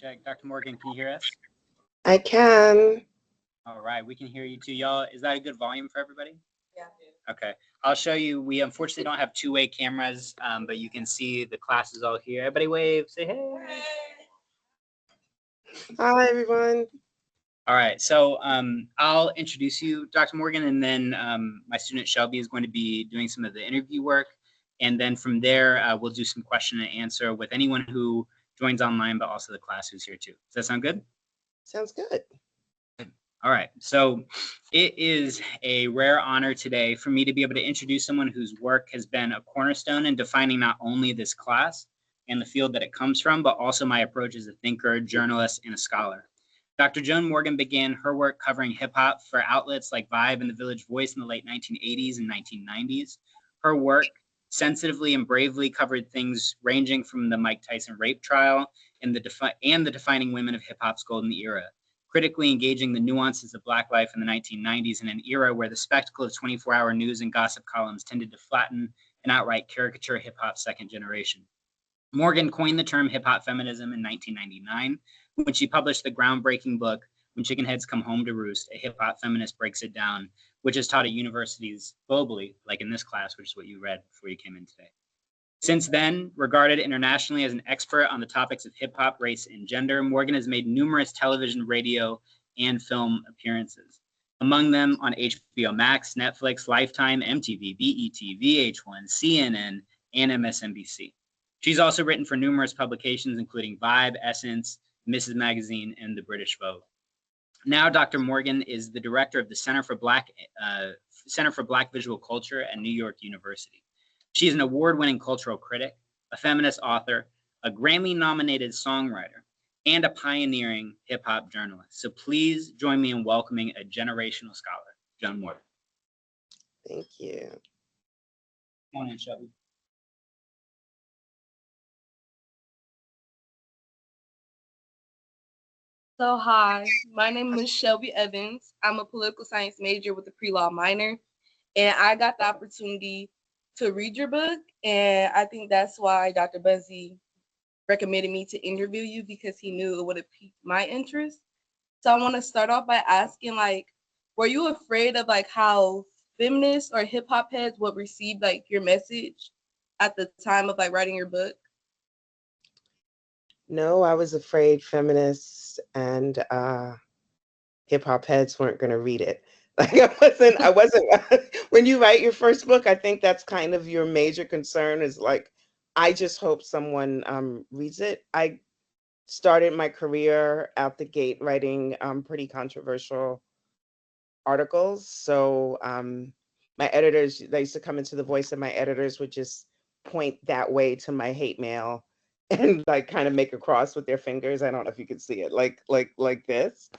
check. Dr. Morgan, can you hear us? I can. All right, we can hear you too. Y'all, is that a good volume for everybody? Yeah. Okay, I'll show you. We unfortunately don't have two-way cameras, but you can see the classes all here. Everybody wave, say hey. Hi, everyone. All right, so I'll introduce you, Dr. Morgan, and then my student Shelby is going to be doing some of the interview work. And then from there, we'll do some question and answer with anyone who joins online, but also the class who's here too. Does that sound good? Sounds good. All right, so it is a rare honor today for me to be able to introduce someone whose work has been a cornerstone in defining not only this class and the field that it comes from, but also my approach as a thinker, journalist, and a scholar. Dr. Joan Morgan began her work covering hip hop for outlets like Vibe and The Village Voice in the late 1980s and 1990s. Her work sensitively and bravely covered things ranging from the Mike Tyson rape trial and the defining women of hip hop's golden era, critically engaging the nuances of Black life in the 1990s in an era where the spectacle of 24-hour news and gossip columns tended to flatten and outright caricature hip-hop's second generation. Morgan coined the term hip-hop feminism in 1999 when she published the groundbreaking book, When Chickenheads Come Home to Roost, a hip-hop feminist breaks it down, which is taught at universities globally, like in this class, which is what you read before you came in today. Since then, regarded internationally as an expert on the topics of hip hop, race, and gender, Morgan has made numerous television, radio, and film appearances. Among them on HBO Max, Netflix, Lifetime, MTV, BET, VH1, CNN, and MSNBC. She's also written for numerous publications, including Vibe, Essence, Mrs. Magazine, and the British Vogue. Now, Dr. Morgan is the director of the Center for Black Visual Culture at New York University. She is an award-winning cultural critic, a feminist author, a Grammy-nominated songwriter, and a pioneering hip-hop journalist. So please join me in welcoming a generational scholar, Joan Morgan. Thank you. Come on in, Shelby. So hi, my name is Shelby Evans. I'm a political science major with a pre-law minor, and I got the opportunity to read your book, and I think that's why Dr. Buzzy recommended me to interview you, because he knew it would have piqued my interest. So I want to start off by asking, like, were you afraid of like how feminists or hip hop heads would receive like your message at the time of like writing your book? No, I was afraid feminists and hip hop heads weren't going to read it. Like I wasn't, when you write your first book, I think that's kind of your major concern is like, I just hope someone reads it. I started my career out the gate writing pretty controversial articles. So my editors, they used to come into The Voice and my editors would just point that way to my hate mail and like kind of make a cross with their fingers. I don't know if you can see it, like this.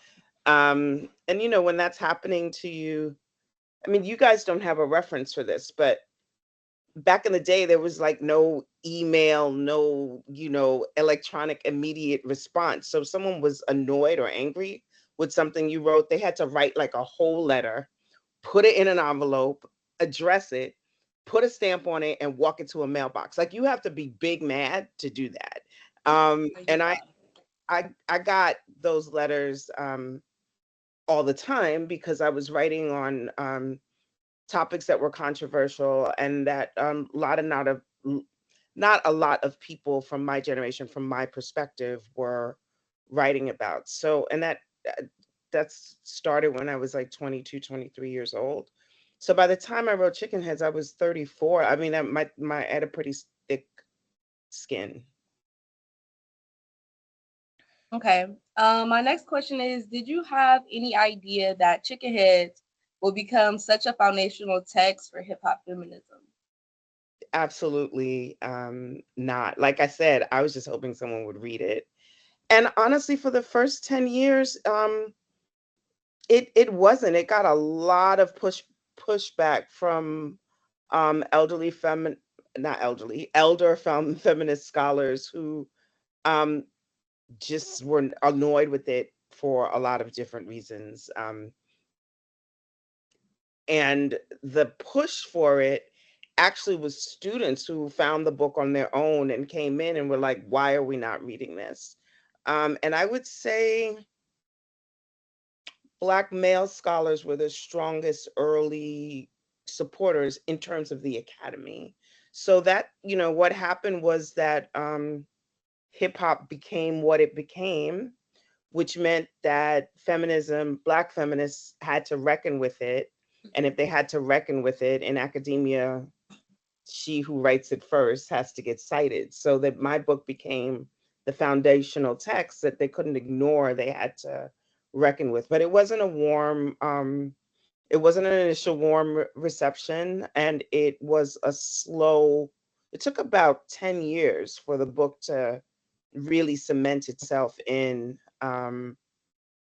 And you know, when that's happening to you, I mean, you guys don't have a reference for this, but back in the day, there was like no email, no, you know, electronic immediate response. So if someone was annoyed or angry with something you wrote, they had to write like a whole letter, put it in an envelope, address it, put a stamp on it, and walk it to a mailbox. Like you have to be big mad to do that. And I got those letters all the time because I was writing on topics that were controversial and that not a lot of people from my generation, from my perspective, were writing about. So, and that's started when I was like 22, 23 years old. So by the time I wrote Chickenheads, I was 34. I mean, I had a pretty thick skin. Okay. My next question is, did you have any idea that Chickenheads will become such a foundational text for hip hop feminism? Absolutely not. Like I said, I was just hoping someone would read it. And honestly, for the first 10 years, it wasn't. It got a lot of pushback from elderly not elderly, elder feminist scholars who um, just were annoyed with it for a lot of different reasons. And the push for it actually was students who found the book on their own and came in and were like, why are we not reading this? And I would say Black male scholars were the strongest early supporters in terms of the academy. So that, what happened was that hip hop became what it became, which meant that feminism, Black feminists had to reckon with it. And if they had to reckon with it in academia, she who writes it first has to get cited. So that my book became the foundational text that they couldn't ignore, they had to reckon with. But it wasn't an initial warm reception, and it was a slow, it took about 10 years for the book to really cement itself in,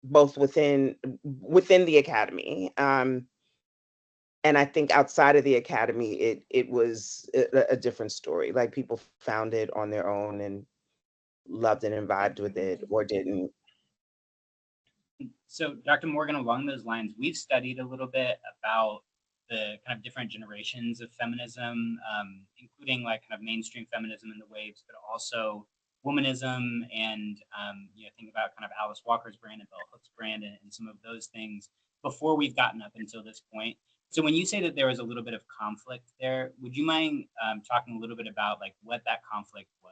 both within the academy, and I think outside of the academy, it was a different story. Like, people found it on their own and loved it and vibed with it, or didn't. So, Dr. Morgan, along those lines, we've studied a little bit about the kind of different generations of feminism, including like kind of mainstream feminism in the waves, but also womanism and, think about kind of Alice Walker's brand and Bell Hook's brand and some of those things before we've gotten up until this point. So when you say that there was a little bit of conflict there, would you mind talking a little bit about like what that conflict was?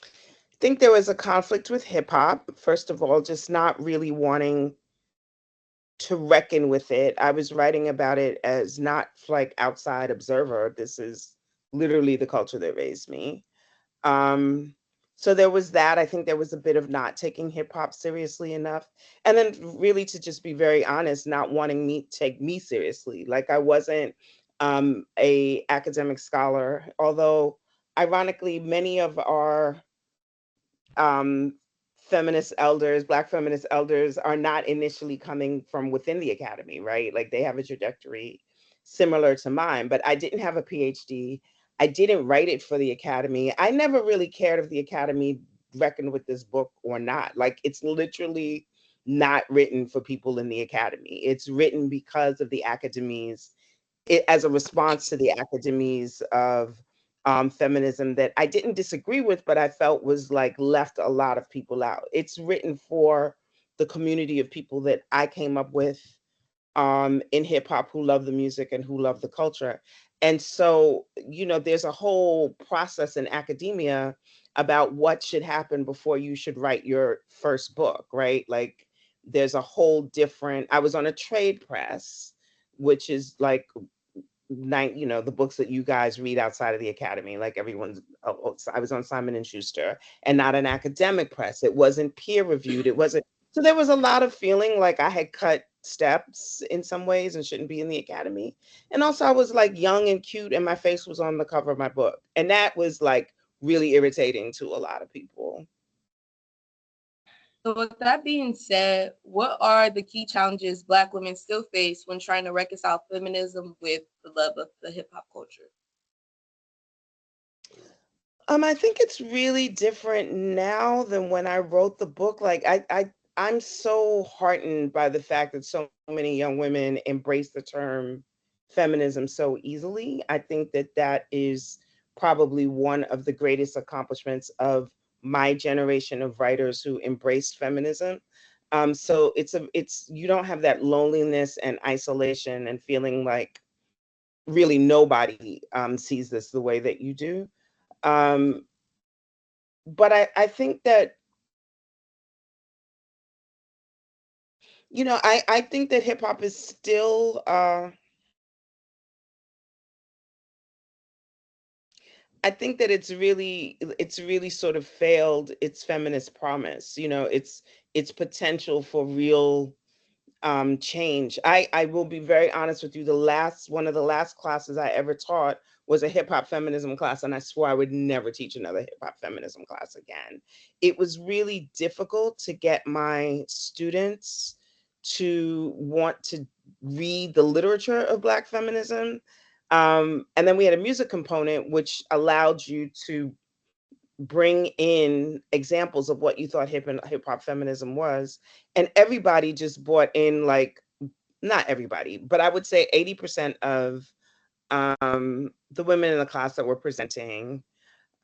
I think there was a conflict with hip hop, first of all, just not really wanting to reckon with it. I was writing about it as not like outside observer. This is literally the culture that raised me. Um, so there was that. I think there was a bit of not taking hip hop seriously enough. And then, really, to just be very honest, not wanting me to take me seriously. Like, I wasn't a academic scholar, although ironically many of our um, feminist elders, Black feminist elders, are not initially coming from within the academy, right? Like, they have a trajectory similar to mine, but I didn't have a PhD. I didn't write it for the academy. I never really cared if the academy reckoned with this book or not. Like, it's literally not written for people in the academy. It's written because of the academies, as a response to the academies of feminism that I didn't disagree with, but I felt was like left a lot of people out. It's written for the community of people that I came up with in hip hop, who love the music and who love the culture. And so, there's a whole process in academia about what should happen before you should write your first book, right? Like, there's a whole different, I was on a trade press, which is like the books that you guys read outside of the academy, like everyone's. I was on Simon and Schuster, and not an academic press. It wasn't peer reviewed. It wasn't. So there was a lot of feeling like I had cut steps in some ways and shouldn't be in the academy. And also, I was like young and cute, and my face was on the cover of my book, and that was like really irritating to a lot of people. So with that being said, what are the key challenges Black women still face when trying to reconcile feminism with the love of the hip hop culture? I think it's really different now than when I wrote the book. Like, I'm so heartened by the fact that so many young women embrace the term feminism so easily. I think that that is probably one of the greatest accomplishments of my generation of writers who embraced feminism. So it's you don't have that loneliness and isolation and feeling like really nobody sees this the way that you do. Um, but I think that, I think that hip hop is still, I think that it's really sort of failed its feminist promise, its potential for real change. I will be very honest with you. One of the last classes I ever taught was a hip hop feminism class, and I swore I would never teach another hip hop feminism class again. It was really difficult to get my students to want to read the literature of Black feminism. And then we had a music component, which allowed you to bring in examples of what you thought hip hop feminism was. And everybody just bought in, like, not everybody, but I would say 80% of the women in the class that were presenting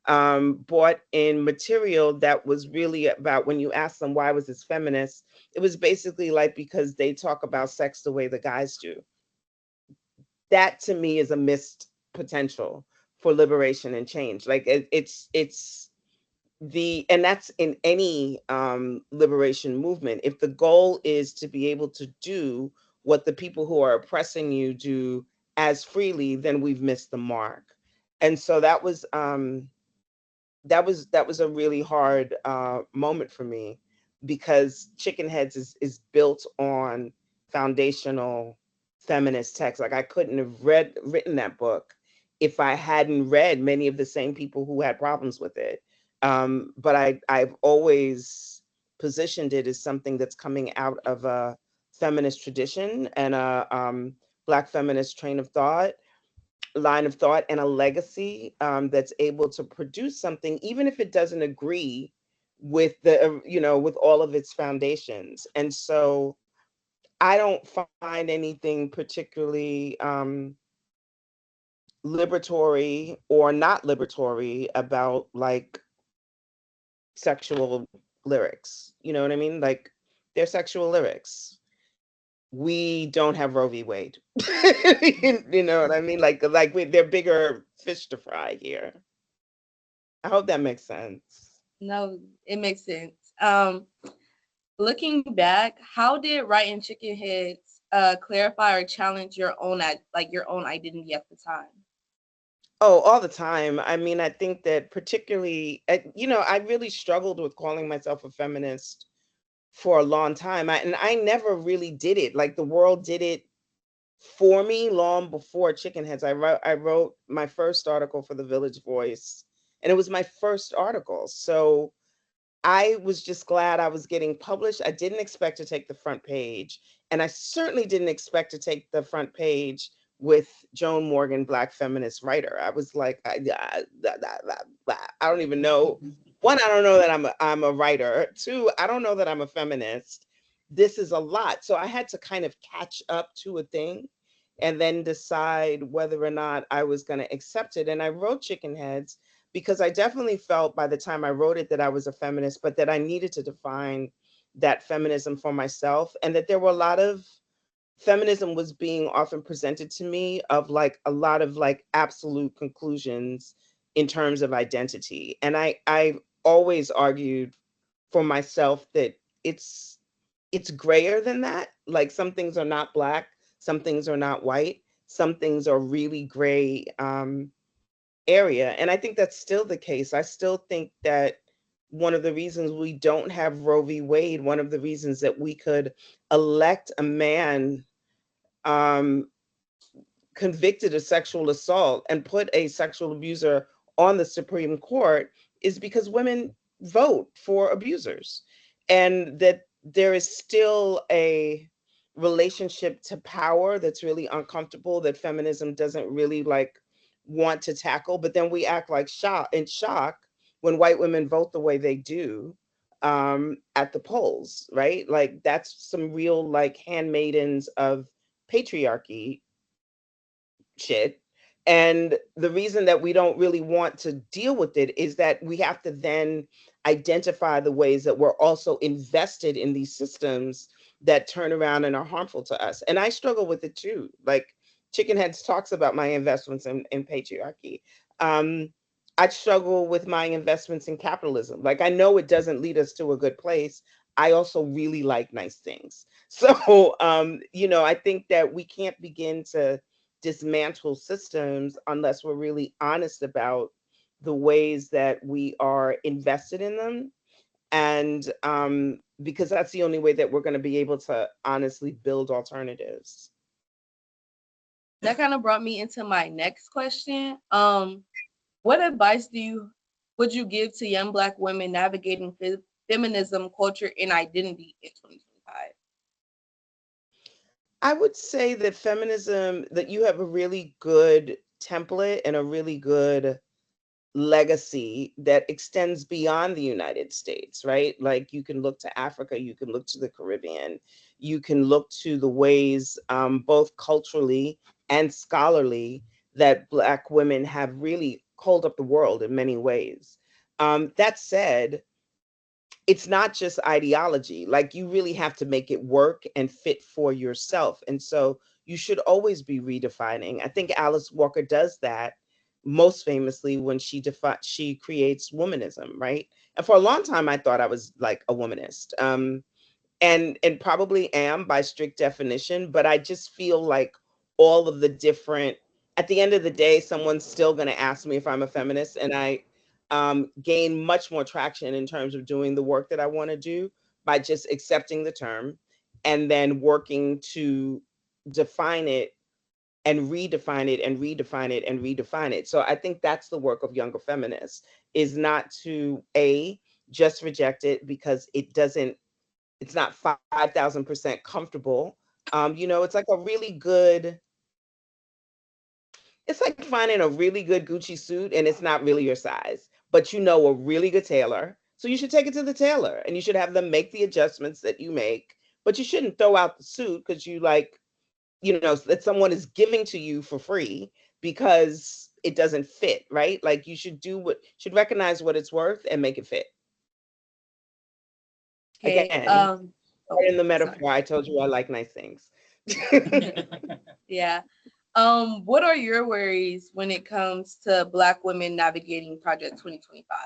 brought in material that was really about, when you ask them why was this feminist, it was basically like because they talk about sex the way the guys do. That to me is a missed potential for liberation and change. Like it's the, and that's in any liberation movement. If the goal is to be able to do what the people who are oppressing you do as freely, then we've missed the mark. And so that was a really hard moment for me, because Chickenheads is built on foundational feminist text. Like I couldn't have written that book if I hadn't read many of the same people who had problems with it. But I've always positioned it as something that's coming out of a feminist tradition and a Black feminist line of thought, and a legacy that's able to produce something, even if it doesn't agree with with all of its foundations. And so I don't find anything particularly liberatory or not liberatory about like sexual lyrics. You know what I mean? Like they're sexual lyrics. We don't have Roe v. Wade. You know what I mean? They're bigger fish to fry here. I hope that makes sense. No, it makes sense. Looking back, how did writing Chicken Heads clarify or challenge your own your own identity at the time? Oh, all the time. I mean, I think that particularly, I really struggled with calling myself a feminist for a long time. And I never really did it. Like the world did it for me long before Chickenheads. I wrote my first article for the Village Voice, and it was my first article. So I was just glad I was getting published. I didn't expect to take the front page, and I certainly didn't expect to take the front page with Joan Morgan, Black feminist writer. I was like, I don't even know. One, I don't know that I'm a writer. Two, I don't know that I'm a feminist. This is a lot. So I had to kind of catch up to a thing and then decide whether or not I was going to accept it. And I wrote Chickenheads because I definitely felt by the time I wrote it that I was a feminist, but that I needed to define that feminism for myself, and that there were a lot of feminism was being often presented to me of like a lot of like absolute conclusions in terms of identity. And I always argued for myself that it's grayer than that. Like some things are not Black, some things are not white, some things are really gray area. And I think that's still the case. I still think that one of the reasons we don't have Roe v. Wade, one of the reasons that we could elect a man um, convicted of sexual assault and put a sexual abuser on the Supreme Court is because women vote for abusers. And that there is still a relationship to power that's really uncomfortable, that feminism doesn't really like want to tackle. But then we act like shock when white women vote the way they do at the polls, right? Like that's some real like handmaidens of patriarchy shit. And the reason that we don't really want to deal with it is that we have to then identify the ways that we're also invested in these systems that turn around and are harmful to us. And I struggle with it too. Like Chickenheads talks about my investments in patriarchy. Um, I struggle with my investments in capitalism. Like I know it doesn't lead us to a good place. I also really like nice things. So, I think that we can't begin to dismantle systems unless we're really honest about the ways that we are invested in them. And because that's the only way that we're going to be able to honestly build alternatives. That kind of brought me into my next question. What advice would you give to young Black women navigating feminism, culture, and identity in 2025? I would say that feminism, that you have a really good template and a really good legacy that extends beyond the United States, right? Like you can look to Africa, you can look to the Caribbean, you can look to the ways, both culturally and scholarly, that Black women have really hold up the world in many ways. That said, it's not just ideology. Like, you really have to make it work and fit for yourself. And so you should always be redefining. I think Alice Walker does that most famously when she creates womanism, right? And for a long time I thought I was like a womanist. And probably am by strict definition, but I just feel like all of the different, at the end of the day, someone's still going to ask me if I'm a feminist, and I gain much more traction in terms of doing the work that I want to do by just accepting the term and then working to define it and redefine it and redefine it and redefine it. So I think that's the work of younger feminists, is not to just reject it because it's not 5,000% comfortable. It's like a really good, it's like finding a really good Gucci suit and it's not really your size, but you know a really good tailor. So you should take it to the tailor and you should have them make the adjustments that you make, but you shouldn't throw out the suit because you like, that someone is giving to you for free because it doesn't fit, right? Like, you should recognize what it's worth and make it fit. Okay. Again, in the Sorry. metaphor, I told you I like nice things. Yeah. What are your worries when it comes to Black women navigating Project 2025?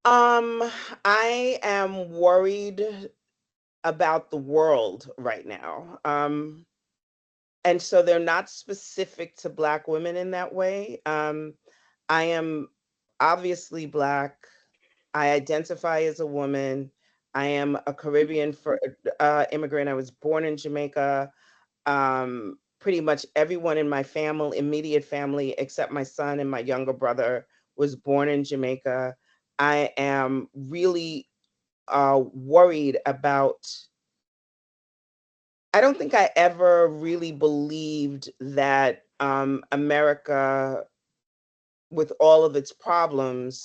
I am worried about the world right now. And so they're not specific to Black women in that way. I am obviously Black. I identify as a woman. I am a Caribbean immigrant. I was born in Jamaica. Pretty much everyone in my family, immediate family, except my son and my younger brother, was born in Jamaica. I am really worried about. I don't think I ever really believed that America, with all of its problems,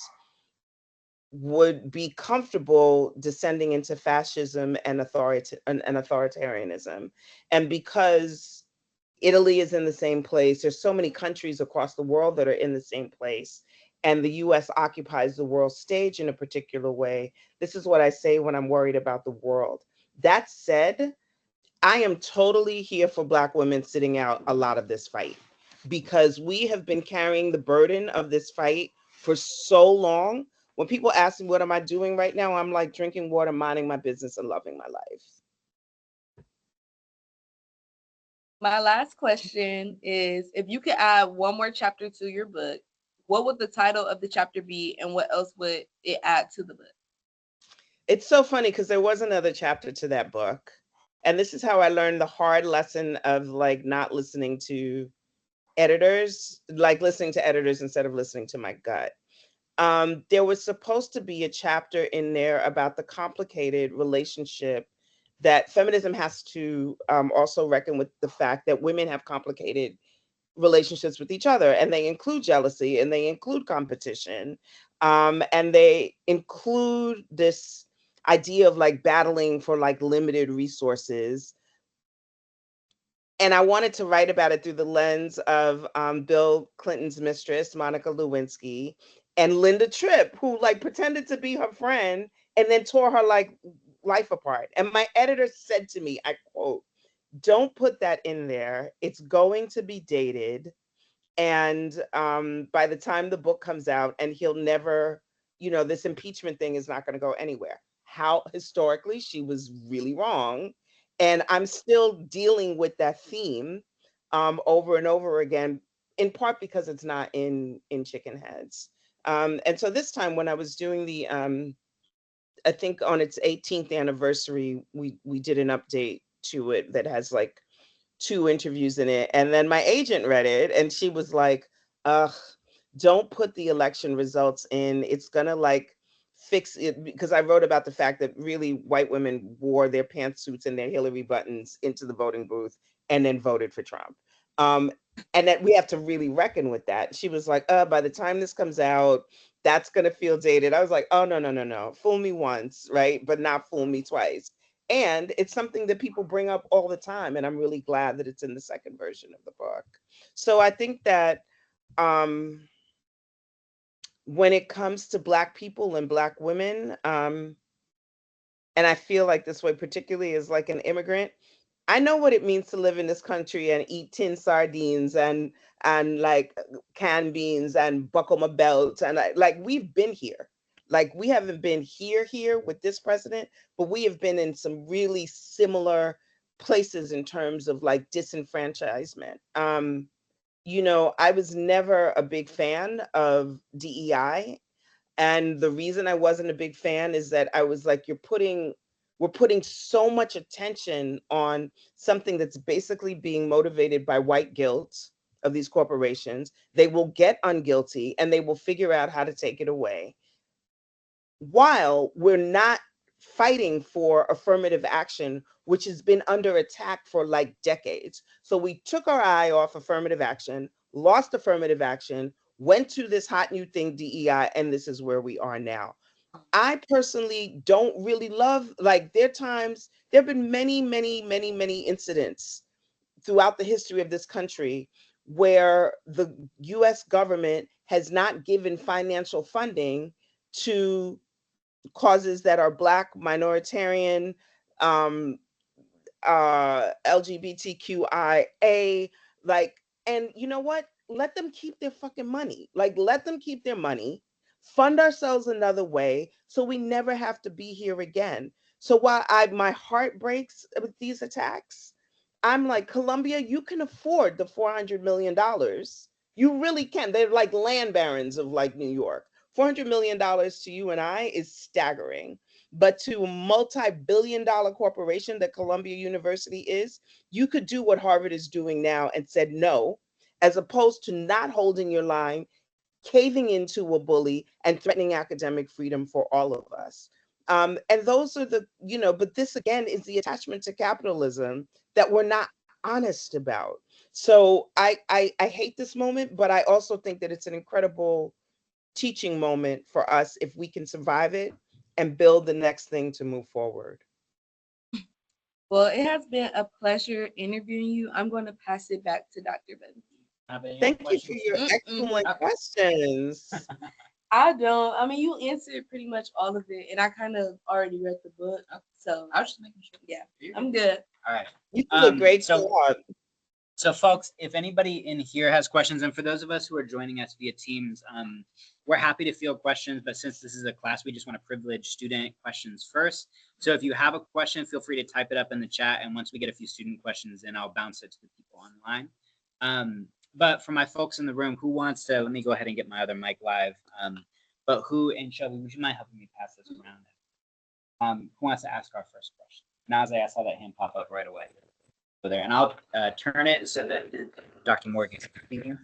would be comfortable descending into fascism and authoritarianism. And because Italy is in the same place, there's so many countries across the world that are in the same place, and the US occupies the world stage in a particular way. This is what I say when I'm worried about the world. That said, I am totally here for Black women sitting out a lot of this fight, because we have been carrying the burden of this fight for so long. When people ask me, what am I doing right now? I'm like drinking water, minding my business, and loving my life. My last question is, if you could add one more chapter to your book, what would the title of the chapter be, and what else would it add to the book? It's so funny because there was another chapter to that book. And this is how I learned the hard lesson of like not listening to editors, like listening to editors instead of listening to my gut. There was supposed to be a chapter in there about the complicated relationship that feminism has to also reckon with the fact that women have complicated relationships with each other, and they include jealousy and they include competition, and they include this idea of like battling for like limited resources. And I wanted to write about it through the lens of Bill Clinton's mistress, Monica Lewinsky, and Linda Tripp, who like pretended to be her friend and then tore her like life apart. And my editor said to me, I quote, "Don't put that in there. It's going to be dated. And by the time the book comes out, and he'll never, this impeachment thing is not going to go anywhere." How historically she was really wrong. And I'm still dealing with that theme over and over again, in part because it's not in Chickenheads. And so this time when I was doing the, I think on its 18th anniversary, we did an update to it that has like 2 interviews in it. And then my agent read it and she was like, ugh, don't put the election results in. It's gonna like fix it, because I wrote about the fact that really white women wore their pantsuits and their Hillary buttons into the voting booth and then voted for Trump. Um, and that we have to really reckon with that. She was like, by the time this comes out, that's gonna feel dated. I was like, oh no, no, no, no. Fool me once, right? But not fool me twice. And it's something that people bring up all the time, and I'm really glad that it's in the second version of the book. So I think that um, when it comes to Black people and Black women, and I feel like this way, particularly as like an immigrant, I know what it means to live in this country and eat tin sardines and like canned beans and buckle my belt, and like we've been here. Like we haven't been here with this president, but we have been in some really similar places in terms of like disenfranchisement. I was never a big fan of DEI, and the reason I wasn't a big fan is that I was like, we're putting so much attention on something that's basically being motivated by white guilt of these corporations. They will get unguilty and they will figure out how to take it away, while we're not fighting for affirmative action, which has been under attack for like decades. So we took our eye off affirmative action, lost affirmative action, went to this hot new thing, DEI, and this is where we are now. I personally don't really love, like, there have been many incidents throughout the history of this country where the US government has not given financial funding to causes that are Black, minoritarian, um, LGBTQIA, like, and you know what? Let them keep their fucking money. Like, let them keep their money, fund ourselves another way so we never have to be here again. So while my heart breaks with these attacks, I'm like, Colombia, you can afford the $400 million. You really can. They're like land barons of like New York. $400 million to you and I is staggering. But to a multi-billion-dollar corporation that Columbia University is, you could do what Harvard is doing now and said no, as opposed to not holding your line, caving into a bully, and threatening academic freedom for all of us. And those are but this again is the attachment to capitalism that we're not honest about. So I hate this moment, but I also think that it's an incredible teaching moment for us if we can survive it and build the next thing to move forward. Well, it has been a pleasure interviewing you. I'm going to pass it back to Dr. Ben. Thank you for your excellent questions. I don't. I mean, you answered pretty much all of it, and I kind of already read the book, so I was just making sure. Yeah, I'm good. All right. You did a great so job. So folks, if anybody in here has questions, and for those of us who are joining us via Teams, we're happy to field questions, but since this is a class, we just want to privilege student questions first. So if you have a question, feel free to type it up in the chat, and once we get a few student questions in, I'll bounce it to the people online. But for my folks in the room, who wants to, let me go ahead and get my other mic live, but who, and Shelby, would you mind helping me pass this around? Who wants to ask our first question? Naze, I saw that hand pop up right away. There, and I'll turn it so that Dr. Morgan can continue.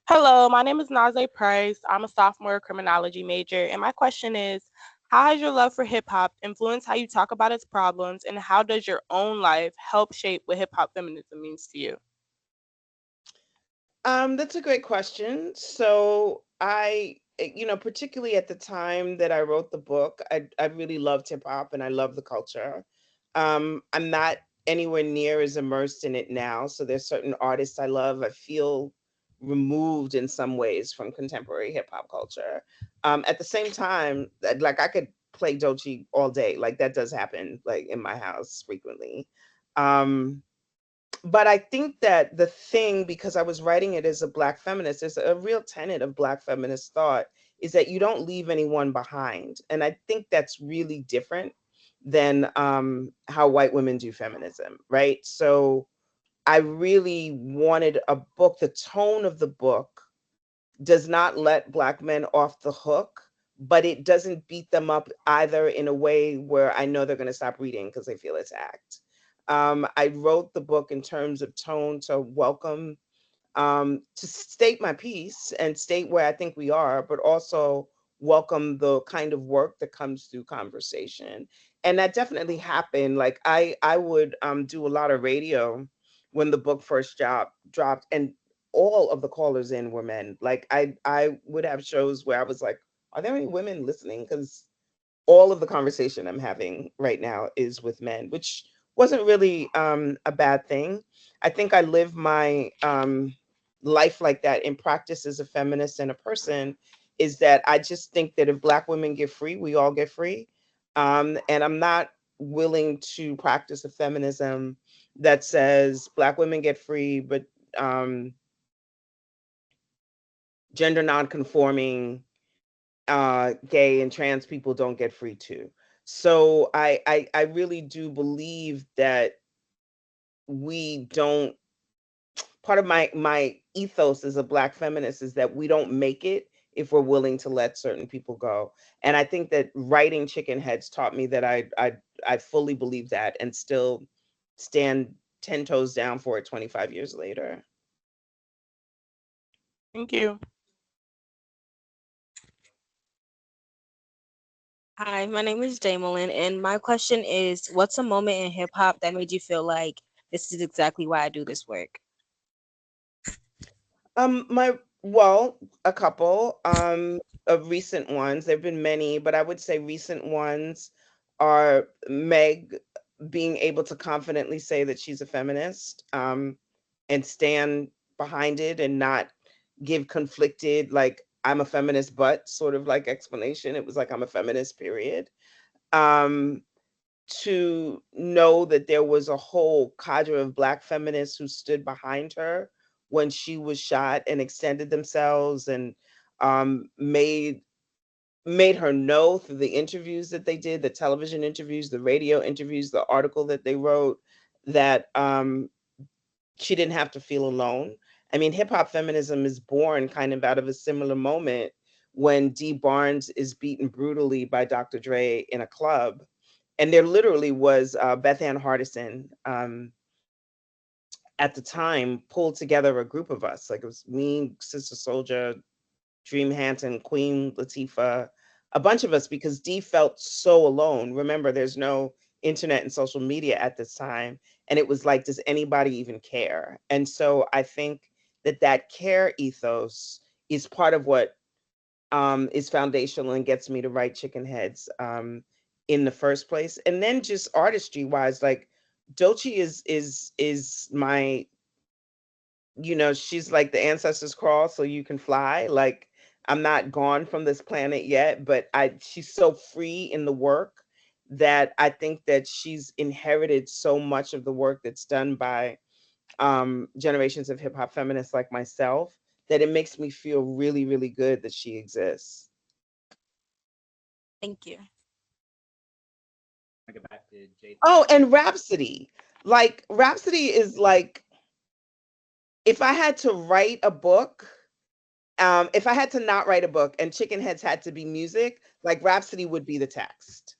Hello, my name is Naze Price. I'm a sophomore criminology major, and my question is, how has your love for hip hop influenced how you talk about its problems, and how does your own life help shape what hip hop feminism means to you? That's a great question. So particularly at the time that I wrote the book, I really loved hip hop and I love the culture. I'm not anywhere near as immersed in it now. So there's certain artists I love. I feel removed in some ways from contemporary hip hop culture. At the same time, like I could play Doechii all day. Like that does happen like in my house frequently. But I think that the thing, because I was writing it as a Black feminist, there's a real tenet of Black feminist thought is that you don't leave anyone behind. And I think that's really different than how white women do feminism, right? So I really wanted a book, the tone of the book does not let Black men off the hook, but it doesn't beat them up either in a way where I know they're going to stop reading because they feel attacked. I wrote the book in terms of tone to welcome, to state my piece and state where I think we are, but also welcome the kind of work that comes through conversation. And that definitely happened. Like I would do a lot of radio when the book first dropped, and all of the callers in were men. Like I would have shows where I was like, are there any women listening? Because all of the conversation I'm having right now is with men, which wasn't really a bad thing. I think I live my life like that in practice as a feminist and a person, is that I just think that if Black women get free, we all get free. And I'm not willing to practice a feminism that says Black women get free, but gender nonconforming gay and trans people don't get free too. So I really do believe that we don't, part of my ethos as a Black feminist is that we don't make it if we're willing to let certain people go. And I think that writing Chickenheads taught me that I fully believe that and still stand 10 toes down for it 25 years later. Thank you. Hi, my name is Jamelin, and my question is, what's a moment in hip hop that made you feel like this is exactly why I do this work? My well, a couple of recent ones. There've been many, but I would say recent ones are Meg being able to confidently say that she's a feminist, and stand behind it and not give conflicted, like, I'm a feminist, but sort of like explanation. It was like, I'm a feminist, period. Um, to know that there was a whole cadre of Black feminists who stood behind her when she was shot and extended themselves and made her know through the interviews that they did, the television interviews, the radio interviews, the article that they wrote, that she didn't have to feel alone. I mean, hip hop feminism is born kind of out of a similar moment when Dee Barnes is beaten brutally by Dr. Dre in a club. And there literally was Beth Ann Hardison at the time pulled together a group of us. Like, it was me, Sister Soldier, Dream Hanson, Queen Latifah, a bunch of us, because Dee felt so alone. Remember, there's no internet and social media at this time. And it was like, does anybody even care? And so I think that that care ethos is part of what is foundational and gets me to write Chickenheads in the first place. And then just artistry wise, like, Doechii is my, she's like the ancestors crawl so you can fly. Like, I'm not gone from this planet yet, but she's so free in the work that I think that she's inherited so much of the work that's done by generations of hip hop feminists like myself, that it makes me feel really, really good that she exists. Thank you. I get back to Jay. Oh, and Rapsody. Like, Rapsody is like, if I had to write a book, if I had to not write a book and Chickenheads had to be music, like, Rapsody would be the text.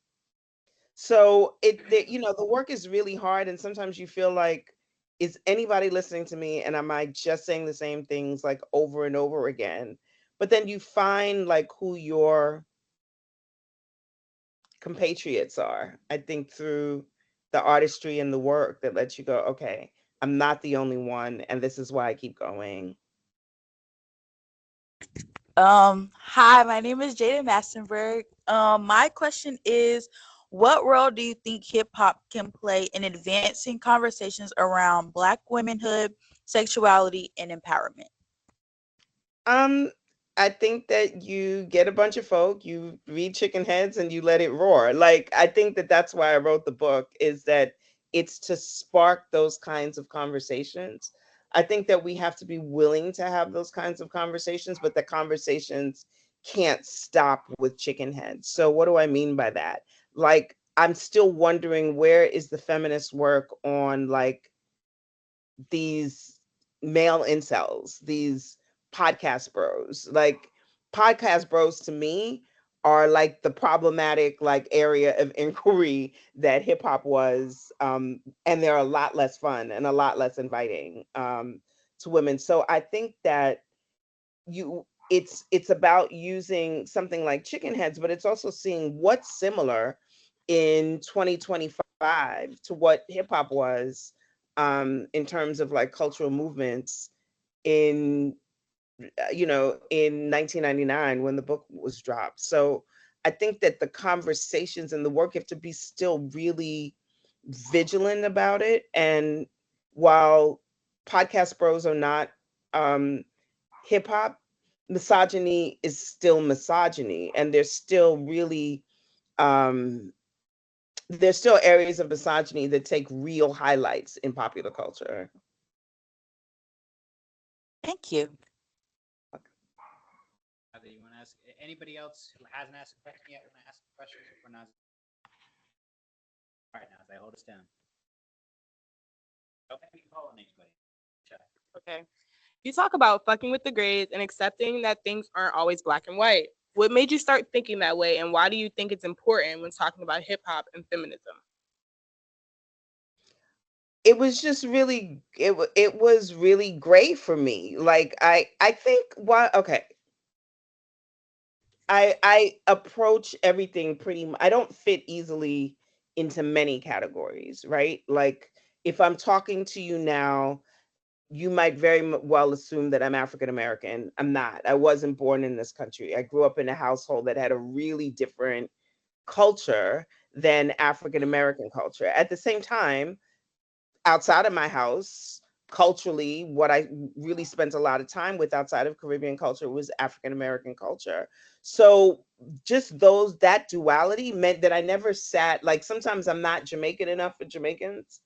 So the work is really hard, and sometimes you feel like, is anybody listening to me, and am I just saying the same things like over and over again? But then you find like who your compatriots are, I think, through the artistry and the work that lets you go, okay, I'm not the only one, and this is why I keep going. Hi, my name is Jada Massenberg. My question is, what role do you think hip hop can play in advancing conversations around Black womanhood, sexuality, and empowerment? Um, I think that you get a bunch of folk, you read Chickenheads, and you let it roar. Like, I think that that's why I wrote the book, is that it's to spark those kinds of conversations. I think that we have to be willing to have those kinds of conversations, but the conversations can't stop with Chickenheads. So what do I mean by that? Like, I'm still wondering, where is the feminist work on, like, these male incels, these podcast bros? Like, podcast bros to me are like the problematic, like, area of inquiry that hip hop was, and they're a lot less fun and a lot less inviting to women. So I think that it's about using something like Chickenheads, but it's also seeing what's similar in 2025 to what hip hop was, in terms of like cultural movements in in 1999 when the book was dropped. So I think that the conversations and the work have to be still really vigilant about it. And while podcast bros are not um, hip hop, misogyny is still misogyny, and um, there's still areas of misogyny that take real highlights in popular culture. Thank you. You want to ask anybody else who hasn't asked a question yet? Want to ask questions before Naz? All right, Naz, I hold us down. Don't make me call on anybody. Okay. You talk about fucking with the grays and accepting that things aren't always black and white. What made you start thinking that way, and why do you think it's important when talking about hip hop and feminism? It was just really it was really great for me. Like I think why okay. I approach everything I don't fit easily into many categories, right? Like if I'm talking to you now, you might very well assume that I'm African American. I'm not. I wasn't born in this country. I grew up in a household that had a really different culture than African American culture. At the same time, outside of my house, culturally, what I really spent a lot of time with outside of Caribbean culture was African American culture. So just that duality meant that I never sat, like sometimes I'm not Jamaican enough for Jamaicans.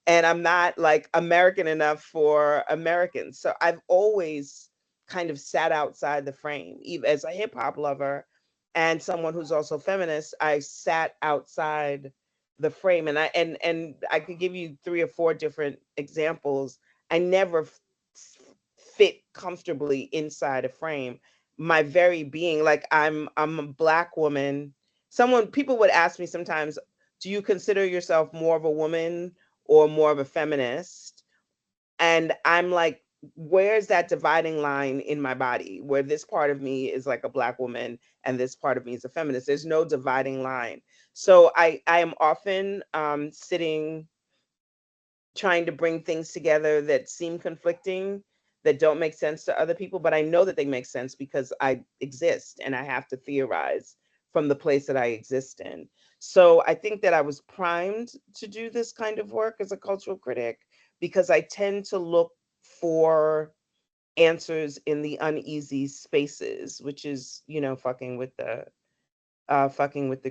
And I'm not like American enough for Americans. So I've always kind of sat outside the frame. Even as a hip hop lover and someone who's also feminist, I sat outside the frame. And I could give you 3 or 4 different examples. I never fit comfortably inside a frame. My very being, like I'm a black woman. People would ask me sometimes, do you consider yourself more of a woman or more of a feminist? And I'm like, where's that dividing line in my body where this part of me is like a black woman and this part of me is a feminist? There's no dividing line. So I am often sitting trying to bring things together that seem conflicting, that don't make sense to other people, but I know that they make sense because I exist and I have to theorize from the place that I exist in. So I think that I was primed to do this kind of work as a cultural critic because I tend to look for answers in the uneasy spaces, which is, fucking with the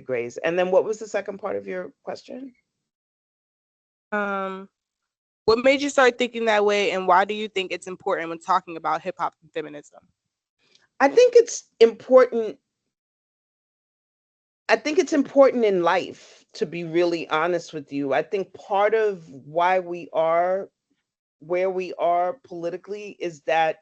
grays. And then what was the second part of your question? What made you start thinking that way, and why do you think it's important when talking about hip hop and feminism? I think it's important. I think it's important in life, to be really honest with you. I think part of why we are where we are politically is that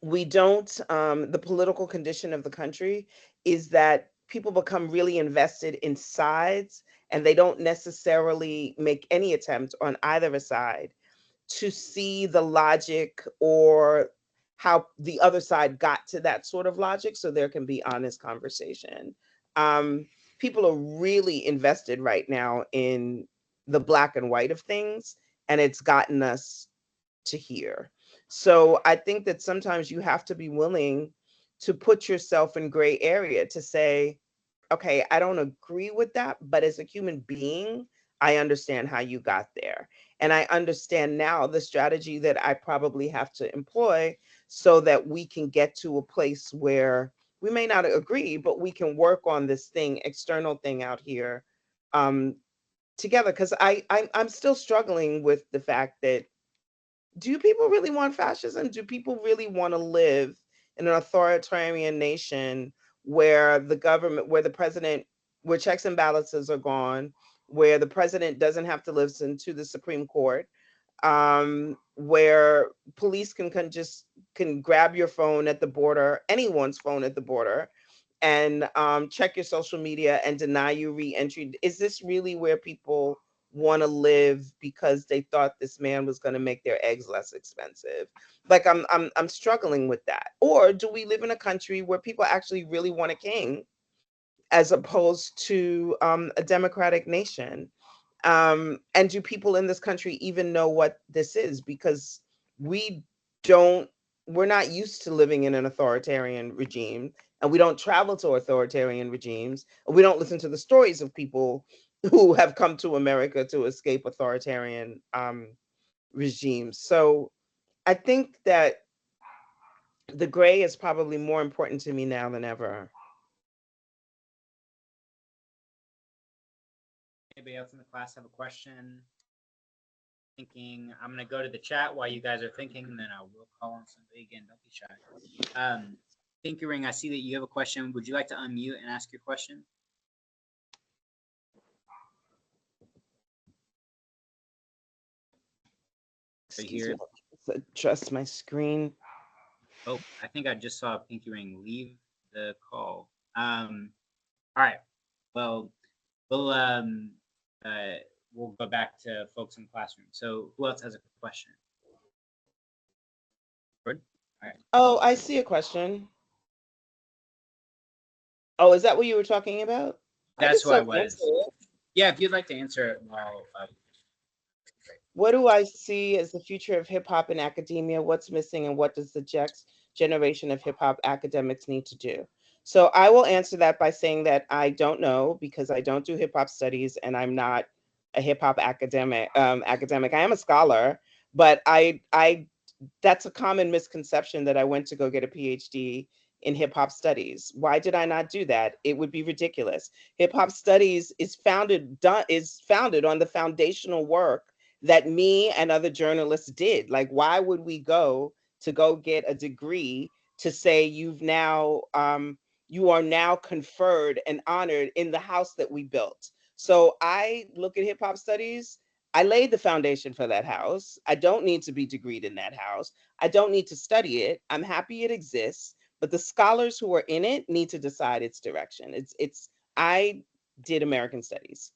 we don't, the political condition of the country is that people become really invested in sides and they don't necessarily make any attempt on either a side to see the logic or how the other side got to that sort of logic so there can be honest conversation. Um, People are really invested right now in the black and white of things, and it's gotten us to here. So I think that sometimes you have to be willing to put yourself in gray area to say, okay, I don't agree with that, but as a human being, I understand how you got there. And I understand now the strategy that I probably have to employ so that we can get to a place where we may not agree, but we can work on this external thing out here um, together. Because I'm still struggling with the fact that, do people really want fascism? Do people really want to live in an authoritarian nation where the government, where the president, where checks and balances are gone, where the president doesn't have to listen to the Supreme Court, where police can grab your phone at the border, anyone's phone at the border, and check your social media and deny you re-entry? Is this really where people want to live because they thought this man was going to make their eggs less expensive? Like I'm struggling with that. Or do we live in a country where people actually really want a king as opposed to a democratic nation? And do people in this country even know what this is? Because we don't, we're not used to living in an authoritarian regime. and we don't travel to authoritarian regimes, and we don't listen to the stories of people who have come to America to escape authoritarian regimes. So I think that the gray is probably more important to me now than ever. Anybody else in the class have a question? Thinking, I'm gonna go to the chat while you guys are thinking, and then I will call on somebody again. Don't be shy. Tinkering, I see that you have a question. Would you like to unmute and ask your question? Excuse me, adjust my screen. Oh, I think I just saw Pinky Ring leave the call. All right. Well, we'll go back to folks in the classroom. So who else has a question? Good. All right. Oh, I see a question. Oh, is that what you were talking about? That's what I was. Yeah, if you'd like to answer it while. What do I see as the future of hip hop in academia? What's missing, and what does the next generation of hip hop academics need to do? So I will answer that by saying that I don't know, because I don't do hip hop studies and I'm not a hip hop academic. I am a scholar, but that's a common misconception that I went to go get a PhD in hip hop studies. Why did I not do that? It would be ridiculous. Hip hop studies is founded on the foundational work that me and other journalists did. Like, why would we go get a degree to say you are now conferred and honored in the house that we built? So I look at hip hop studies. I laid the foundation for that house. I don't need to be degreed in that house. I don't need to study it. I'm happy it exists, but the scholars who are in it need to decide its direction. I did American studies.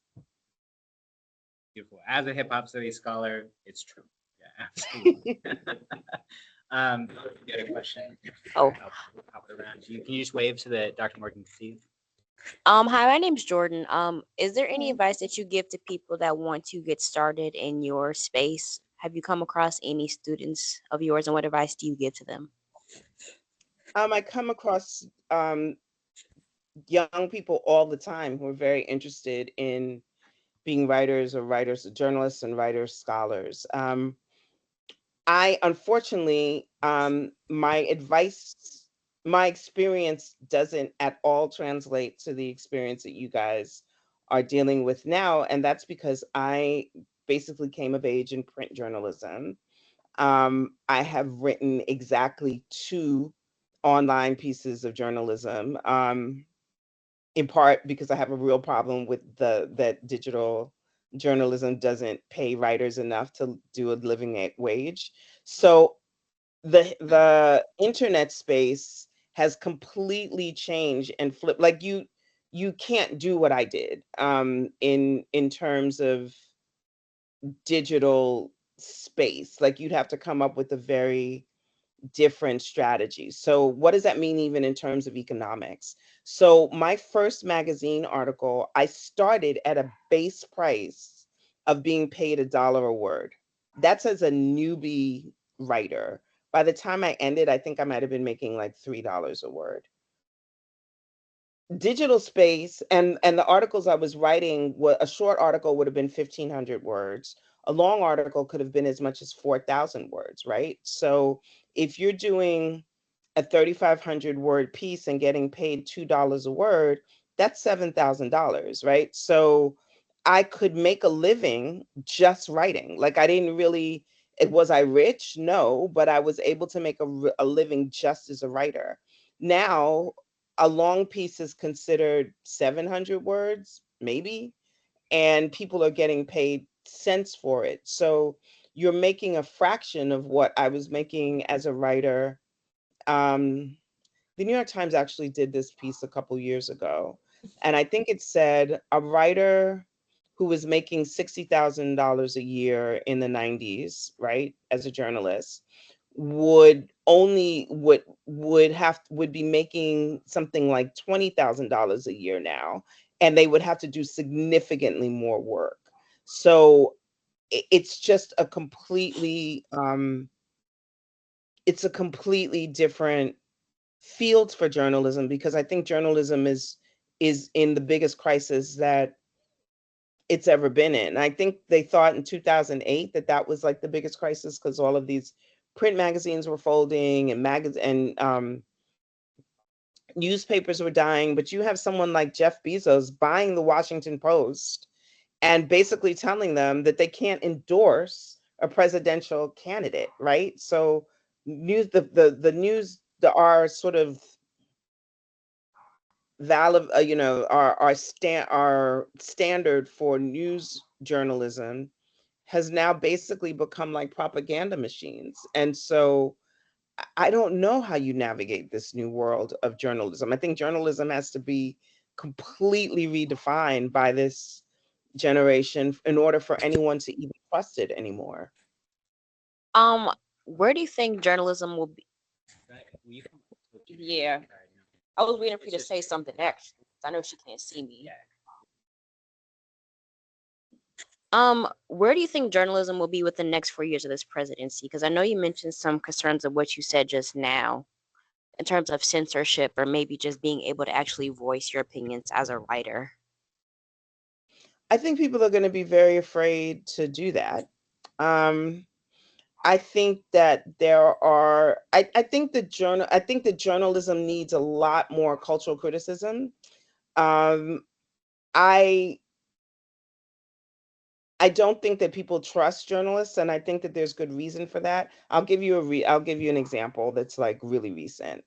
Beautiful. As a hip hop studies scholar, it's true. Yeah, absolutely. You had a question? Oh. I'll around you. Can you just wave so that Dr. Morgan can see you? Hi, my name's Jordan. Is there any advice that you give to people that want to get started in your space? Have you come across any students of yours, and what advice do you give to them? I come across young people all the time who are very interested in being writers, journalists, and writers, scholars. I unfortunately, my experience doesn't at all translate to the experience that you guys are dealing with now. And that's because I basically came of age in print journalism. I have written exactly 2 online pieces of journalism, in part because I have a real problem with that digital journalism doesn't pay writers enough to do a living wage. So the internet space has completely changed and flipped. Like, you can't do what I did in terms of digital space. Like, you'd have to come up with a very different strategies. So what does that mean even in terms of economics? So my first magazine article, I started at a base price of being paid $1 a word. That's as a newbie writer. By the time I ended, I think I might have been making like $3 a word. Digital space and the articles I was writing, a short article would have been 1,500 words. A long article could have been as much as 4,000 words, right? So if you're doing a 3,500 word piece and getting paid $2 a word, that's $7,000, right? So I could make a living just writing. Like, I didn't really, was I rich? No, but I was able to make a living just as a writer. Now, a long piece is considered 700 words, maybe, and people are getting paid cents for it. So you're making a fraction of what I was making as a writer. The New York Times actually did this piece a couple years ago, and I think it said a writer who was making $60,000 a year in the 90s, right, as a journalist, would be making something like $20,000 a year now, and they would have to do significantly more work. So it's just a completely different field for journalism, because I think journalism is in the biggest crisis that it's ever been in. I think they thought in 2008 that that was like the biggest crisis because all of these print magazines were folding and newspapers were dying. But you have someone like Jeff Bezos buying the Washington Post and basically telling them that they can't endorse a presidential candidate, right? So the news, our sort of valid, our standard for news journalism has now basically become like propaganda machines. And so I don't know how you navigate this new world of journalism. I think journalism has to be completely redefined by this generation in order for anyone to even trust it anymore. Um, where do you think journalism will be? Yeah, I was waiting for you to say something next. I know she can't see me. Where do you think journalism will be within the next 4 years of this presidency? Because I know you mentioned some concerns of what you said just now in terms of censorship or maybe just being able to actually voice your opinions as a writer. I think people are going to be very afraid to do that. Um, I think that I think I think that journalism needs a lot more cultural criticism. Um, I I don't think that people trust journalists, and I think that there's good reason for that. I'll give you an example that's like really recent.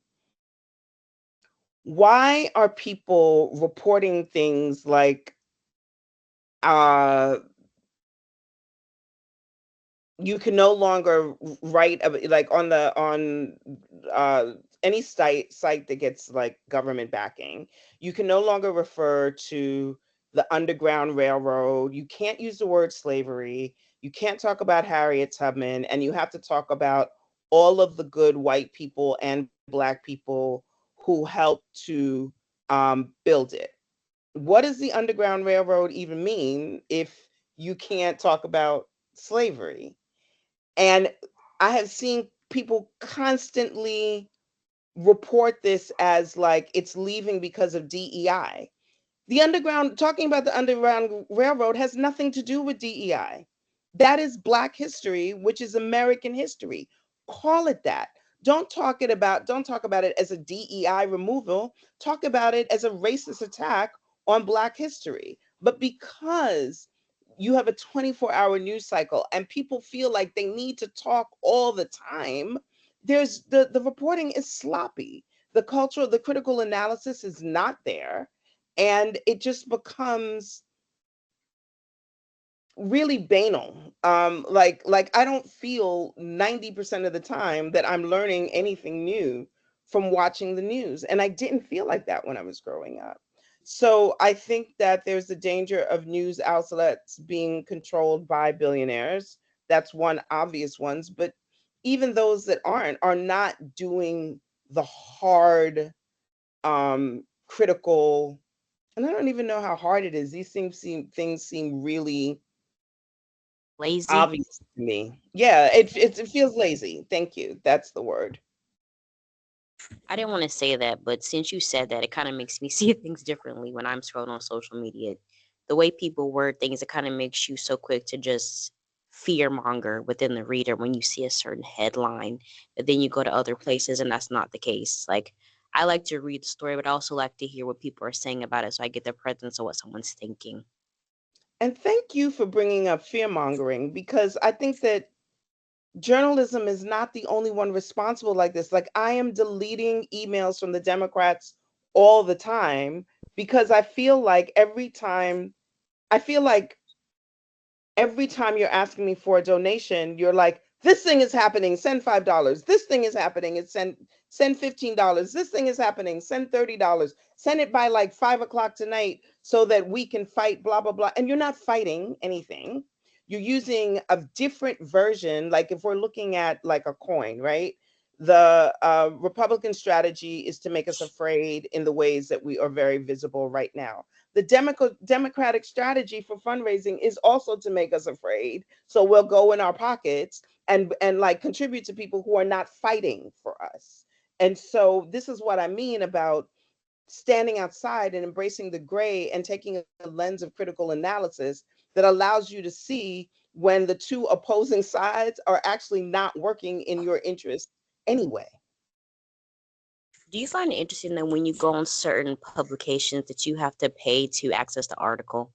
Why are people reporting things like uh you can no longer write like on uh any site that gets like government backing, you can no longer refer to the Underground Railroad, you can't use the word slavery, you can't talk about Harriet Tubman, and you have to talk about all of the good white people and black people who helped to build it. What does the Underground Railroad even mean if you can't talk about slavery? And I have seen people constantly report this as like it's leaving because of DEI. Talking about the Underground Railroad has nothing to do with DEI. That is Black history, which is American history. Call it that. Don't talk about it as a DEI removal. Talk about it as a racist attack on Black history. But because you have a 24-hour news cycle and people feel like they need to talk all the time, there's the reporting is sloppy. The critical analysis is not there, and it just becomes really banal. Like I don't feel 90% of the time that I'm learning anything new from watching the news, and I didn't feel like that when I was growing up. So I think that there's the danger of news outlets being controlled by billionaires. That's one obvious ones, but even those that aren't are not doing the hard critical, and I don't even know how hard it is. Things seem really Lazy. obvious to me. Yeah, it feels lazy. Thank you. That's the word. I didn't want to say that, but since you said that, it kind of makes me see things differently when I'm scrolling on social media. The way people word things, it kind of makes you so quick to just fear monger within the reader when you see a certain headline, but then you go to other places and that's not the case. Like, I like to read the story, but I also like to hear what people are saying about it so I get the presence of what someone's thinking. And thank you for bringing up fear mongering, because I think that journalism is not the only one responsible like this. Like, I am deleting emails from the Democrats all the time because I feel like every time you're asking me for a donation, you're like, this thing is happening, send $5. This thing is happening, send $15. This thing is happening, send $30. Send it by like 5 o'clock tonight so that we can fight, blah, blah, blah. And you're not fighting anything. You're using a different version. Like if we're looking at like a coin, right? The Republican strategy is to make us afraid in the ways that we are very visible right now. The Democratic strategy for fundraising is also to make us afraid. So we'll go in our pockets and like contribute to people who are not fighting for us. And so this is what I mean about standing outside and embracing the gray and taking a lens of critical analysis that allows you to see when the two opposing sides are actually not working in your interest anyway. Do you find it interesting that when you go on certain publications that you have to pay to access the article?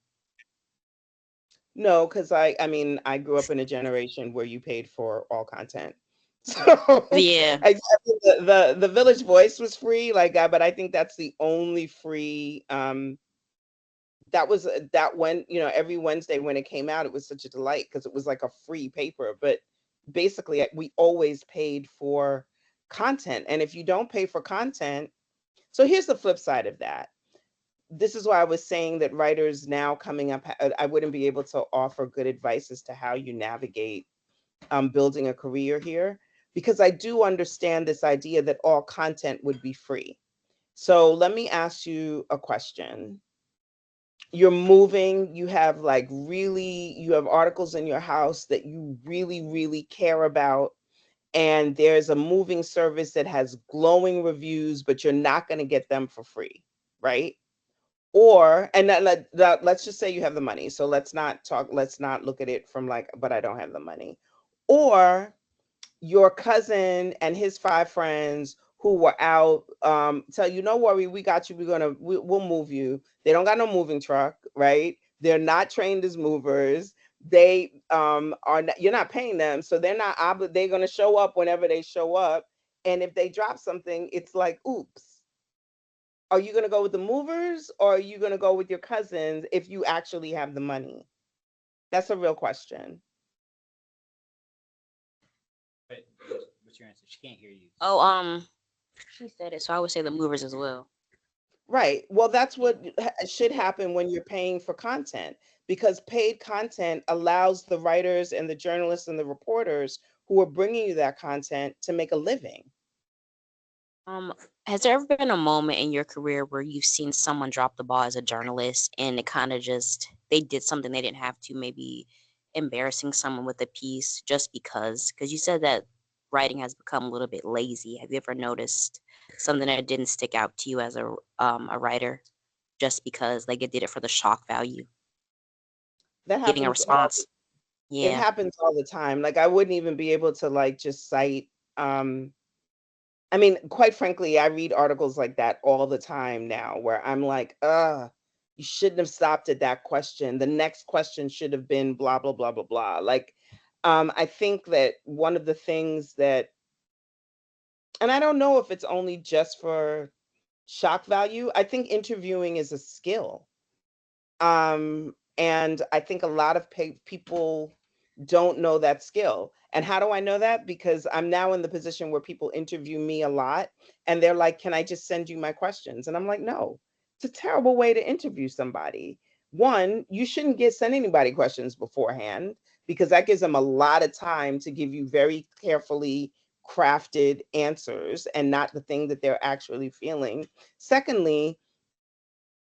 No, because I mean, I grew up in a generation where you paid for all content. So Yeah. except the Village Voice was free, like, but I think that's the only free. That was that when, you know, every Wednesday when it came out, it was such a delight because it was like a free paper. But basically, we always paid for content, and if you don't pay for content, so here's the flip side of that. This is why I was saying that writers now coming up, I wouldn't be able to offer good advice as to how you navigate building a career here, because I do understand this idea that all content would be free. So let me ask you a question. You're moving, you have like really, you have articles in your house that you really, really care about, and there's a moving service that has glowing reviews, but you're not going to get them for free, right? Or, and let's just say you have the money. So let's not look at it from like, but I don't have the money. Or your cousin and his 5 friends who were out tell you, no worry, we got you, we'll move you. They don't got no moving truck, right? They're not trained as movers. They are not, you're not paying them, so they're not they're going to show up whenever they show up. And if they drop something, it's like, oops. Are you going to go with the movers, or are you going to go with your cousins if you actually have the money? That's a real question. But what's your answer? She can't hear you. Oh, she said it, so I would say the movers as well. Right. Well, that's what should happen when you're paying for content, because paid content allows the writers and the journalists and the reporters who are bringing you that content to make a living. Um, has there ever been a moment in your career where you've seen someone drop the ball as a journalist and it kind of just they did something they didn't have to, maybe embarrassing someone with a piece just because? Because you said that writing has become a little bit lazy. Have you ever noticed something that didn't stick out to you as a writer just because like it did it for the shock value, That getting a happens response? it Yeah. happens all the time. Like I wouldn't even be able to like just cite um I mean, quite frankly, I read articles like that all the time now where I'm like, you shouldn't have stopped at that question. The next question should have been blah, blah, blah, blah, blah. Like, I think that one of the things that, and I don't know if it's only just for shock value, I think interviewing is a skill. And I think a lot of people don't know that skill. And how do I know that? Because I'm now in the position where people interview me a lot and they're like, can I just send you my questions? And I'm like, no, it's a terrible way to interview somebody. One, you shouldn't send anybody questions beforehand, because that gives them a lot of time to give you very carefully crafted answers and not the thing that they're actually feeling. Secondly,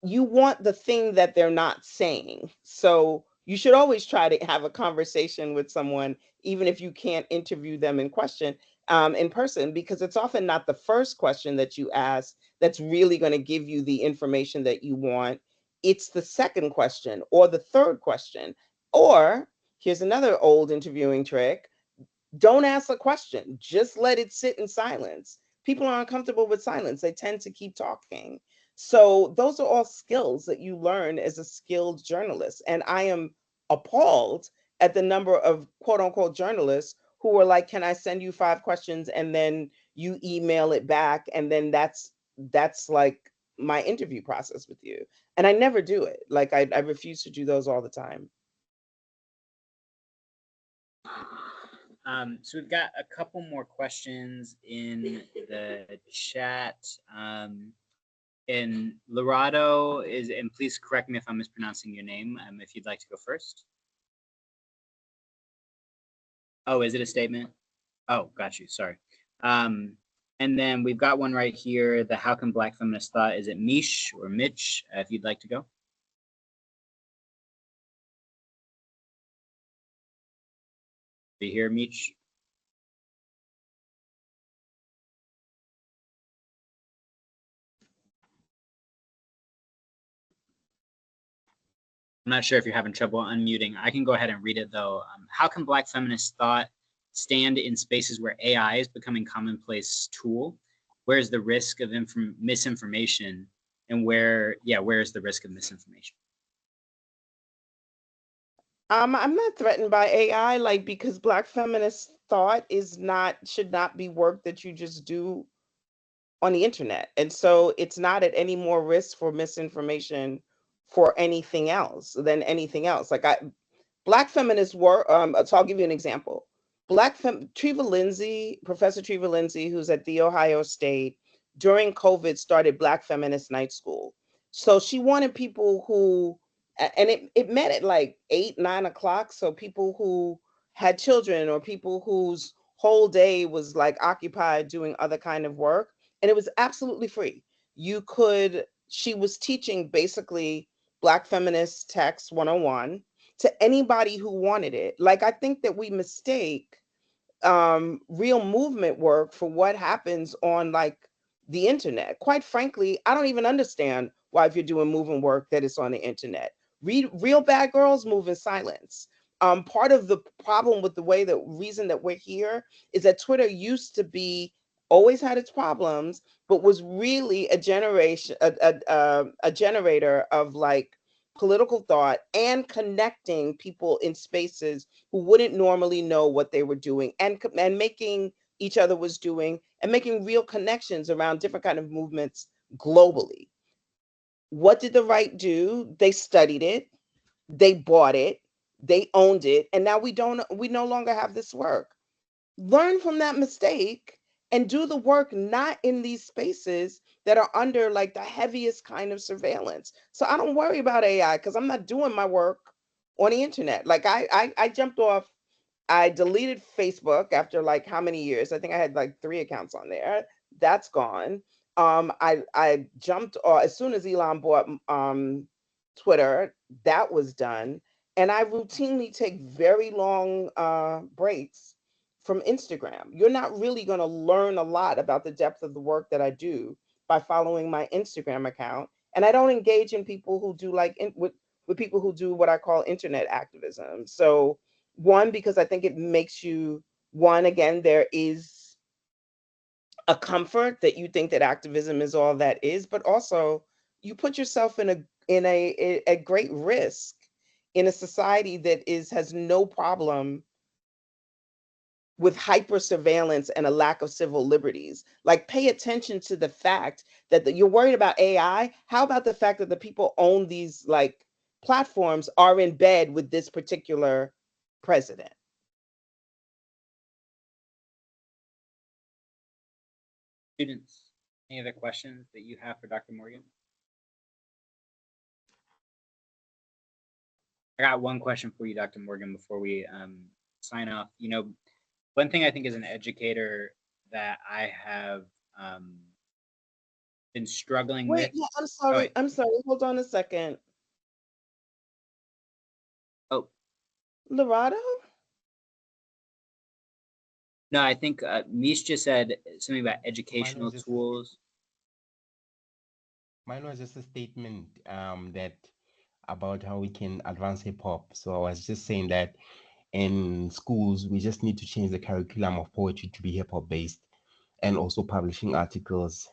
you want the thing that they're not saying. So you should always try to have a conversation with someone, even if you can't interview them in person, because it's often not the first question that you ask that's really going to give you the information that you want. It's the second question or the third question. Or here's another old interviewing trick: don't ask a question, just let it sit in silence. People are uncomfortable with silence, they tend to keep talking. So those are all skills that you learn as a skilled journalist. And I am appalled at the number of quote unquote journalists who are like, can I send you 5 questions, and then you email it back, and then that's like my interview process with you. And I never do it. Like I refuse to do those all the time. So we've got a couple more questions in the chat. And Lorado is, and please correct me if I'm mispronouncing your name, if you'd like to go first. Oh, is it a statement? Oh, got you. Sorry. And then we've got one right here. The How Can Black Feminist Thought? Is it Mish or Mitch? If you'd like to go. Do you hear Mitch? I'm not sure if you're having trouble unmuting. I can go ahead and read it though. How can Black feminist thought stand in spaces where AI is becoming commonplace tool? Where is the risk of misinformation, and where is the risk of misinformation? I'm not threatened by AI, like, because Black feminist thought should not be work that you just do on the internet. And so it's not at any more risk for misinformation for anything else than anything else. Black feminists were, so I'll give you an example. Treva Lindsay, Professor Treva Lindsay, who's at The Ohio State, during COVID started Black Feminist Night School. So she wanted people who, and it met at like 8, 9 o'clock. So people who had children or people whose whole day was like occupied doing other kind of work. And it was absolutely free. She was teaching basically Black Feminist Text 101 to anybody who wanted it. Like, I think that we mistake real movement work for what happens on like the internet. Quite frankly, I don't even understand why, if you're doing movement work, that it's on the internet. Real bad girls move in silence. Part of the problem with the reason that we're here is that Twitter used to be, always had its problems, but was really a generator of like political thought and connecting people in spaces who wouldn't normally know what they were doing, and making each other was doing, and making real connections around different kind of movements globally. What did the right do? They studied it, they bought it, they owned it, and now we no longer have this work. Learn from that mistake and do the work not in these spaces that are under like the heaviest kind of surveillance. So I don't worry about AI because I'm not doing my work on the internet. Like I jumped off, I deleted Facebook after like how many years? I think I had like 3 accounts on there. That's gone. I jumped as soon as Elon bought Twitter, that was done. And I routinely take very long breaks from Instagram. You're not really going to learn a lot about the depth of the work that I do by following my Instagram account. And I don't engage in people who do with people who do what I call internet activism. So one, because I think it makes you, one, again, there is a comfort that you think that activism is all that is, but also you put yourself in a great risk in a society that has no problem with hyper surveillance and a lack of civil liberties. Like, pay attention to the fact that you're worried about AI. How about the fact that the people own these like platforms are in bed with this particular president? Students, any other questions that you have for Dr. Morgan? I got one question for you, Dr. Morgan, before we sign off. You know, one thing I think as an educator that I have been struggling with. Wait, yeah, I'm sorry. I'm sorry. Hold on a second. Oh, Lorado? no, I think Mish just said something about educational tools. Mine was just a statement that about how we can advance hip hop. So I was just saying that in schools, we just need to change the curriculum of poetry to be hip hop based, and also publishing articles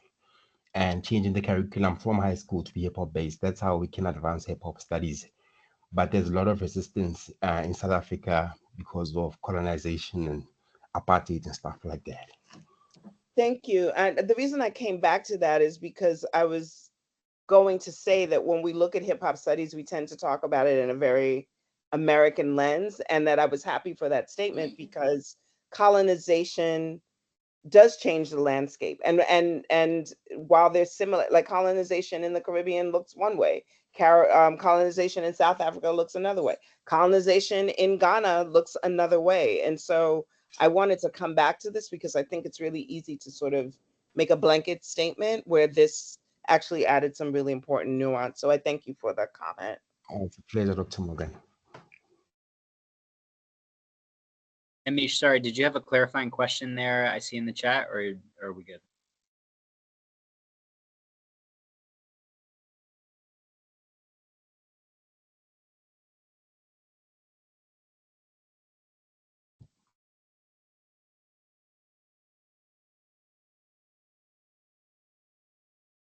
and changing the curriculum from high school to be hip hop based. That's how we can advance hip hop studies. But there's a lot of resistance in South Africa because of colonization and apartheid and stuff like that. Thank you. And the reason I came back to that is because I was going to say that when we look at hip hop studies, we tend to talk about it in a very American lens, and that I was happy for that statement because colonization does change the landscape. And while they're similar, like colonization in the Caribbean looks one way, colonization in South Africa looks another way, colonization in Ghana looks another way. And so I wanted to come back to this because I think it's really easy to sort of make a blanket statement where this actually added some really important nuance. So I thank you for that comment. It's a pleasure, Dr. Morgan. And Mish, sorry, did you have a clarifying question there I see in the chat, or are we good?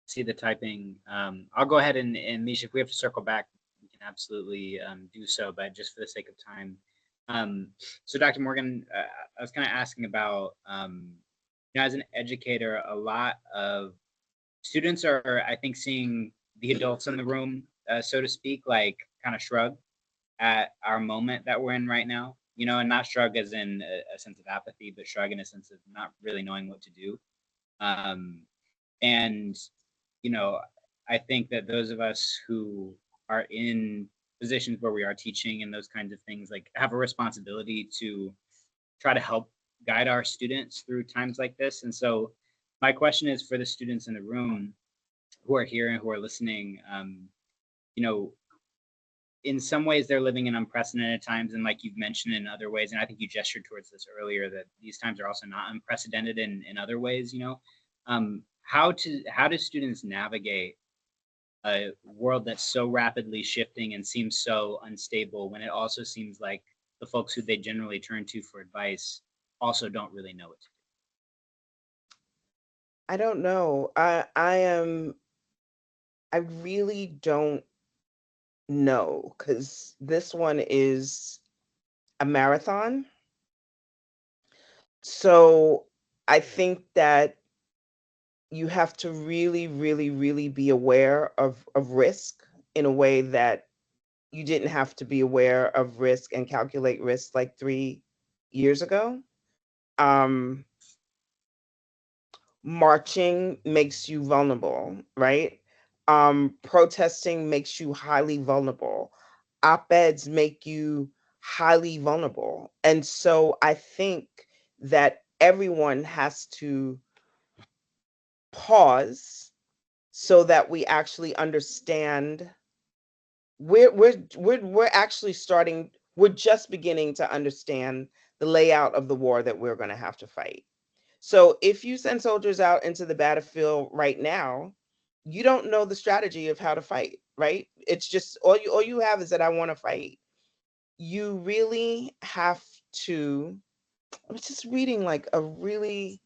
see the typing. I'll go ahead and Misha, if we have to circle back, we can absolutely do so, but just for the sake of time. So Dr. Morgan, I was kind of asking about, as an educator, a lot of students are, I think, seeing the adults in the room, so to speak, like kind of shrug at our moment that we're in right now, and not shrug as in a sense of apathy, but shrug in a sense of not really knowing what to do. And I think that those of us who are in positions where we are teaching and those kinds of things, like, have a responsibility to try to help guide our students through times like this. And so my question is for the students in the room who are here and who are listening, in some ways they're living in unprecedented times, and like you've mentioned in other ways, and I think you gestured towards this earlier, that these times are also not unprecedented in other ways. How do students navigate a world that's so rapidly shifting and seems so unstable, when it also seems like the folks who they generally turn to for advice also don't really know what to do? I don't know. I really don't know, because this one is a marathon. So I think that you have to really, really, really be aware of risk in a way that you didn't have to be aware of risk and calculate risk like 3 years ago. Marching makes you vulnerable, right? Protesting makes you highly vulnerable. Op-eds make you highly vulnerable. And so I think that everyone has to pause so that we actually understand. We're actually starting, we're just beginning to understand the layout of the war that we're going to have to fight. So if you send soldiers out into the battlefield right now, you don't know the strategy of how to fight, right? It's just all you have is that I want to fight. You really have to. I was just reading like a really.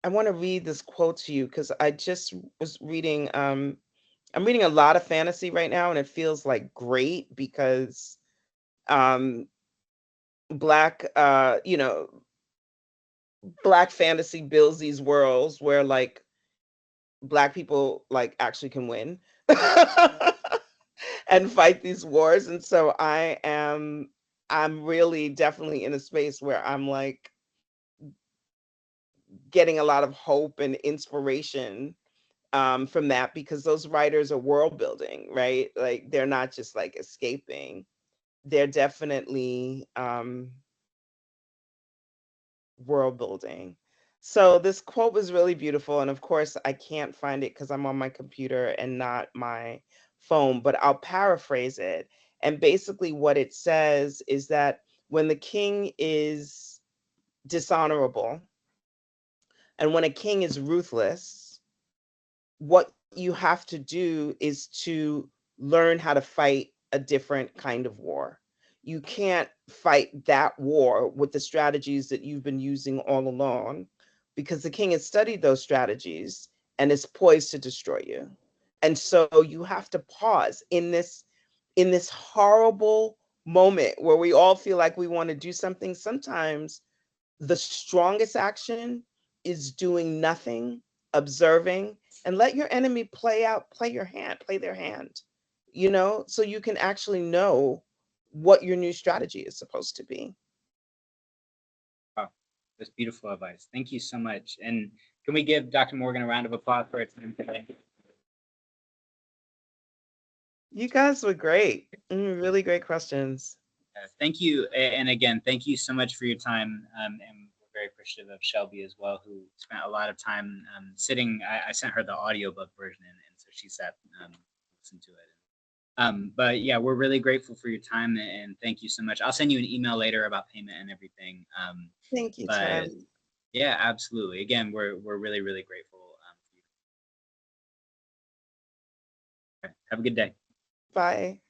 I want to read this quote to you because I just was reading. I'm reading a lot of fantasy right now, and it feels like great because um, black, black fantasy builds these worlds where like black people like actually can win and fight these wars. And so I'm really definitely in a space where I'm like getting a lot of hope and inspiration from that, because those writers are world building, right? Like they're not just like escaping, they're definitely world building. So this quote was really beautiful. And of course, I can't find it because I'm on my computer and not my phone, but I'll paraphrase it. And basically, what it says is that when the king is dishonorable and when a king is ruthless, what you have to do is to learn how to fight a different kind of war. You can't fight that war with the strategies that you've been using all along, because the king has studied those strategies and is poised to destroy you. And so you have to pause in this horrible moment where we all feel like we want to do something. Sometimes the strongest action is doing nothing, observing, and let your enemy play their hand, so you can actually know what your new strategy is supposed to be. Wow, that's beautiful advice. Thank you so much. And can we give Dr. Morgan a round of applause for her time today? You guys were great. Really great questions. Thank you. And again, thank you so much for your time. And we're very appreciative of Shelby as well, who spent a lot of time sitting. I sent her the audiobook version, and so she sat listened to it. But yeah, we're really grateful for your time, and thank you so much. I'll send you an email later about payment and everything. Thank you, But Tim. yeah, absolutely. Again, we're really, really grateful for you. Okay, have a good day. Bye.